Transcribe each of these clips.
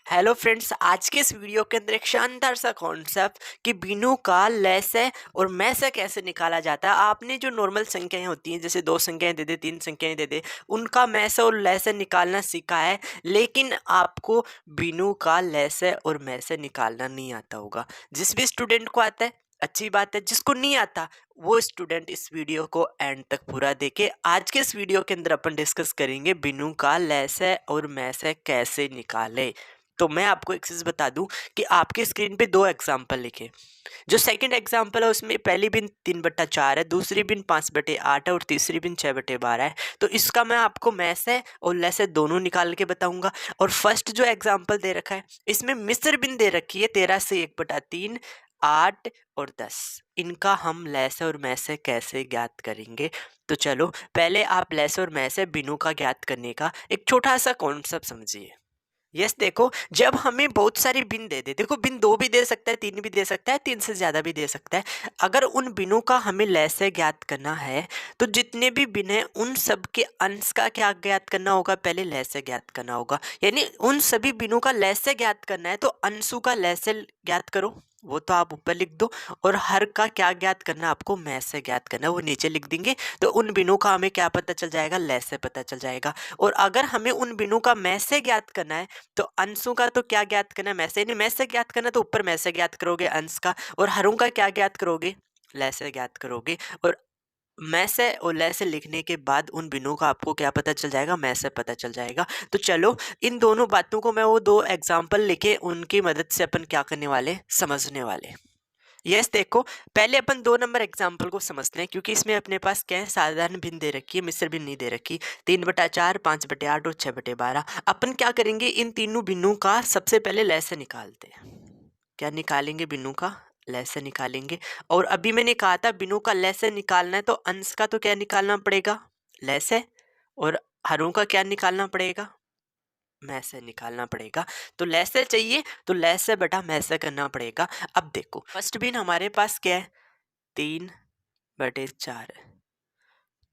Hello friends, आज के इस वीडियो के अंदर एक शानदार सा कॉन्सेप्ट कि बिनु का लैसे और मैसे कैसे निकाला जाता है। आपने जो नॉर्मल संख्याएं होती हैं, जैसे दो संख्याएं दे दे, तीन संख्याएं दे दे, उनका मैसे और लैसे निकालना सीखा है, लेकिन आपको बिनु का लैसे और मैसे निकालना नहीं आता होगा। जिस भी स्टूडेंट को आता है अच्छी बात है, जिसको नहीं आता वो स्टूडेंट इस वीडियो को एंड तक पूरा देखे। आज के इस वीडियो के अंदर अपन डिस्कस करेंगे बिनु का लैसे और मैसे कैसे निकाले। तो मैं आपको एक चीज़ बता दूं कि आपके स्क्रीन पे दो एग्जाम्पल लिखे। जो सेकंड एग्जाम्पल है उसमें पहली बिन 3/4 है, दूसरी बिन 5/8 है और तीसरी बिन 6/12 है। तो इसका मैं आपको मैसे और लैसे दोनों निकाल के बताऊंगा। और फर्स्ट जो एग्जाम्पल दे रखा है इसमें मिस्र बिन दे रखी है 13 से 1/3, 8 और 10। इनका हम लैसे और मैसे कैसे ज्ञात करेंगे। तो चलो पहले आप लैसे और मैसे बिनों का ज्ञात करने का एक छोटा सा कॉन्सेप्ट समझिए। यस, देखो जब हमें बहुत सारी बिन दे दे, देखो बिन दो भी दे सकता है, तीन भी दे सकता है, तीन से ज्यादा भी दे सकता है। अगर उन बिनों का हमें लैसे ज्ञात करना है तो जितने भी बिन है उन सब के अंश का क्या ज्ञात करना होगा, पहले लैसे ज्ञात करना होगा। यानी उन सभी बिनों का लैसे ज्ञात करना है तो अंशों का लैसे ज्ञात करो, वो तो आप ऊपर लिख दो। और हर का क्या ज्ञात करना है, आपको मैसे ज्ञात करना है, वो नीचे लिख देंगे। तो उन बिनों का हमें क्या पता चल जाएगा, लैसे पता चल जाएगा। और अगर हमें उन बिनों का मैसे ज्ञात करना है तो अंशों का तो क्या ज्ञात करना है, मैसे। नहीं, मैसे ज्ञात करना तो ऊपर मैसे ज्ञात करोगे अंश का, और हरों का क्या ज्ञात करोगे, लैसे ज्ञात करोगे। और मैसे और लैसे लिखने के बाद उन बिनों का आपको क्या पता चल जाएगा, मैसे पता चल जाएगा। तो चलो इन दोनों बातों को मैं वो दो एग्जाम्पल लिखे उनकी मदद से अपन क्या करने वाले, समझने वाले। यस, देखो पहले अपन 2 नंबर एग्जाम्पल को समझते हैं, क्योंकि इसमें अपने पास क्या है, साधारण भिन्न दे रखी है, मिश्र भिन्न नहीं दे रखी। 3/4, 5/8 और 6/12। अपन क्या करेंगे, इन तीनों बिन्नों का सबसे पहले लैसे निकालते हैं। क्या निकालेंगे, बिन्नों का लैसे निकालेंगे। और अभी मैंने कहा था बिन्नों का लैसे निकालना है तो अंश का तो क्या निकालना पड़ेगा, लैसे। और हरों का क्या निकालना पड़ेगा, मैसे निकालना पड़ेगा। तो लैसे चाहिए तो लैसे बटा मैसे करना पड़ेगा। अब देखो फर्स्ट बिन हमारे पास क्या है, 3/4 है।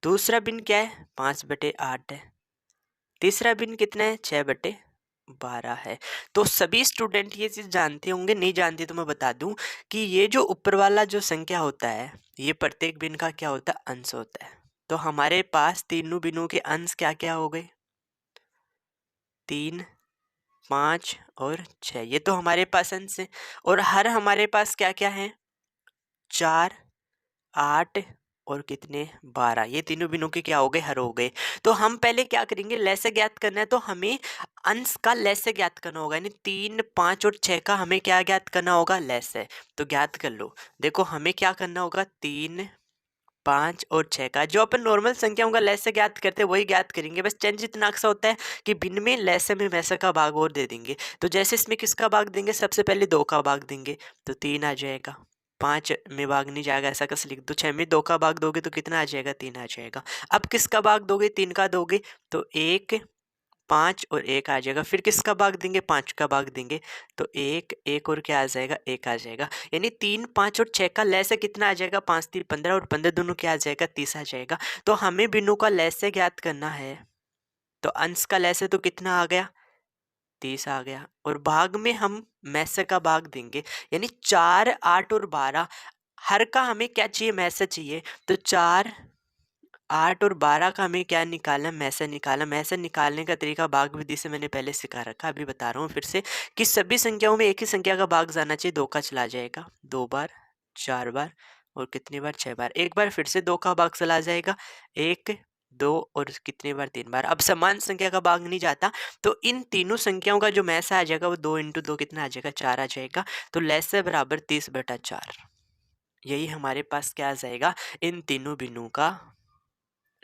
दूसरा बिन क्या है, 5/8 है। तीसरा बिन कितना है, 6/12 है। तो सभी स्टूडेंट ये चीज जानते होंगे, नहीं जानते तो मैं बता दूं कि ये जो ऊपर वाला जो संख्या होता है ये प्रत्येक बिन का क्या होता है, अंश होता है। तो हमारे पास तीनों बिनों के अंश क्या क्या हो गए, 3, 5 और 6। ये तो हमारे पास अंश है। और हर हमारे पास क्या क्या है, 4, 8 और कितने, 12। ये तीनों बिनों के क्या हो गए, हर हो गए। तो हम पहले क्या करेंगे, लैसे ज्ञात करना है तो हमें अंश का लैसे ज्ञात करना होगा। यानी 3, 5 और 6 का हमें क्या ज्ञात करना होगा, लैसे। तो ज्ञात कर लो। देखो हमें क्या करना होगा, 3, 5 और 6 का जो अपन नॉर्मल संख्याओं का लैसे ज्ञात करते हैं वही ज्ञात करेंगे। बस चेंज इतना सा होता है कि बिन में लैसे में वैसे का भाग और दे देंगे। तो जैसे इसमें किसका भाग देंगे, सबसे पहले 2 का भाग देंगे तो 3 आ जाएगा। 5 में भाग नहीं जाएगा, ऐसा कैसे लिख दो। 6 में 2 का भाग दोगे तो कितना आ जाएगा, 3 आ जाएगा। अब किसका भाग दोगे, 3 का दोगे तो 1, 5 और 1 आ जाएगा। फिर किसका भाग देंगे, 5 का भाग देंगे तो 1, 1 और क्या आ जाएगा, 1 आ जाएगा। यानी 3, 5 और 6 का लैसे कितना आ जाएगा, 5 3 15 और 15 दोनों क्या आ जाएगा, 30 आ जाएगा। तो हमें बिनों का लैसे ज्ञात करना है तो अंश का लैसे तो कितना आ गया, 30 आ गया। और भाग में हम मैसे का भाग देंगे, यानी 4, 8 और 12। हर का हमें क्या चाहिए, मैसे चाहिए। तो 4, 8 और 12 का हमें क्या निकालना, मैसे निकालना। मैसे निकालने का तरीका भाग विधि से मैंने पहले सिखा रखा, अभी बता रहा हूँ फिर से कि सभी संख्याओं में एक ही संख्या का भाग जाना चाहिए। 2 का चला जाएगा 2 बार, 4 बार और कितनी बार, 6 बार। एक बार फिर से 2 का भाग चला जाएगा, 1, 2 और कितनी बार, 3 बार। अब समान संख्या का भाग नहीं जाता तो इन तीनों संख्याओं का जो मैसा आ जाएगा वो 2 × 2 कितना आ जाएगा, 4 आ जाएगा। तो लैसे बराबर 30/4। यही हमारे पास क्या आ जाएगा, इन तीनों बिंदुओं का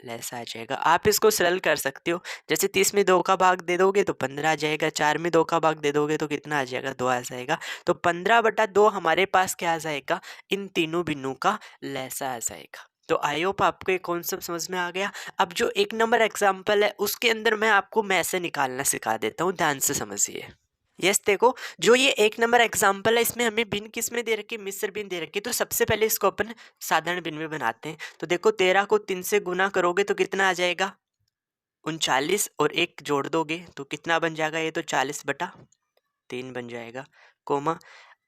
लैस आ जाएगा। आप इसको सरल कर सकते हो, जैसे 30 में 2 का भाग दे दोगे तो 15 आ जाएगा। 4 में 2 का भाग दे दोगे तो कितना आ जाएगा, 2 आ जाएगा। तो 15/2 हमारे पास क्या आ जाएगा, इन तीनों बिंदुओं का लैसा आ जाएगा। तो आई होप आपको ये कॉन्सेप्ट समझ में आ गया। अब जो 1 नंबर एग्जाम्पल है उसके अंदर मैं आपको मैसे निकालना सिखा देता हूँ, ध्यान से समझिए। यस, देखो जो ये 1 नंबर एग्जाम्पल है इसमें हमें बिन किस में दे रखी है, मिस्र बिन दे रखी है। तो सबसे पहले इसको अपन साधारण बिन में बनाते हैं। तो देखो 13 को 3 से गुना करोगे तो कितना आ जाएगा, 39। और 1 जोड़ दोगे तो कितना बन जाएगा, ये तो 40/। 3 बन जाएगा, कोमा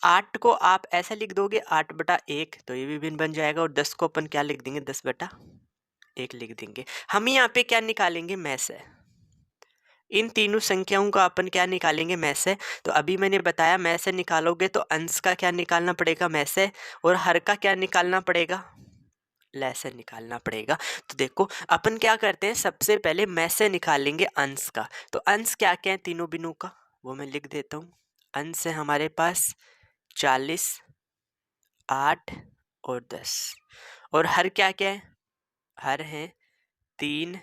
8 को आप ऐसा लिख दोगे 8/1 तो ये भी भिन्न बन जाएगा, और 10 को अपन क्या लिख देंगे 10/1 लिख देंगे। हम यहाँ पे क्या निकालेंगे, में से। इन तीनों संख्याओं का अपन क्या निकालेंगे, में से। तो अभी मैंने बताया में से निकालोगे तो अंश का क्या निकालना पड़ेगा, में से, और हर का क्या निकालना पड़ेगा, ले से निकालना पड़ेगा। तो देखो अपन क्या करते हैं, सबसे पहले में से निकालेंगे अंश का। तो अंश क्या क्या है तीनों बिनों का, वो मैं लिख देता हूँ। अंश है हमारे पास 40, 8 और 10, और हर क्या क्या है, हर है 3,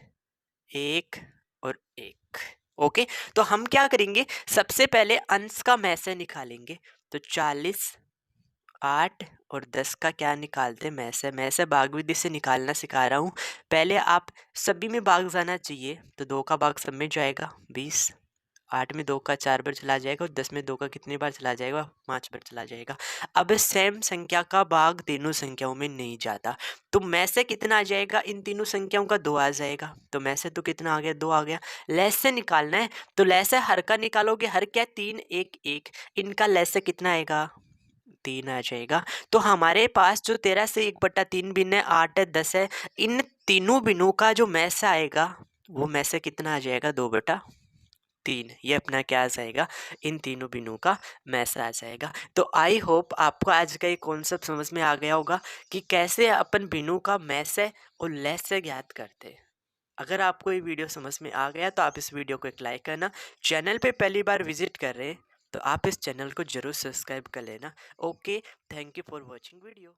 1 और 1। ओके, तो हम क्या करेंगे, सबसे पहले अंश का में से निकालेंगे। तो 40, 8 और 10 का क्या निकालते हैं, में से भाग विधि से निकालना सिखा रहा हूँ। पहले आप सभी में भाग जाना चाहिए, तो 2 का भाग सब में जाएगा 20, 8 में 2 का 4 बार चला जाएगा, और 10 में 2 का कितनी बार चला जाएगा, 5 बार चला जाएगा। अब सेम संख्या का भाग तीनों संख्याओं में नहीं जाता, तो में से कितना आ जाएगा, इन तीनों संख्याओं का 2 आ जाएगा। तो में से तो कितना आ गया, 2 आ गया। लेस से निकालना है, तो लेस से हर का निकालोगे, हर क्या 3, 1, 1, इनका लेस से कितना आएगा, 3 आ जाएगा। तो हमारे पास जो 13 से 1/3 भिन्न है, 8 है, 10 है, इन तीनों बिनों का जो में से आएगा वो में से कितना आ जाएगा, 2/3। ये अपना क्या आ जाएगा, इन तीनों बिनों का में से आ जाएगा। तो आई होप आपको आज का ये कॉन्सेप्ट समझ में आ गया होगा कि कैसे अपन बिनों का में से और लेस से ज्ञात करते हैं। अगर आपको ये वीडियो समझ में आ गया तो आप इस वीडियो को एक लाइक करना। चैनल पे पहली बार विजिट कर रहे हैं तो आप इस चैनल को जरूर सब्सक्राइब कर लेना। Okay, thank you for watching video.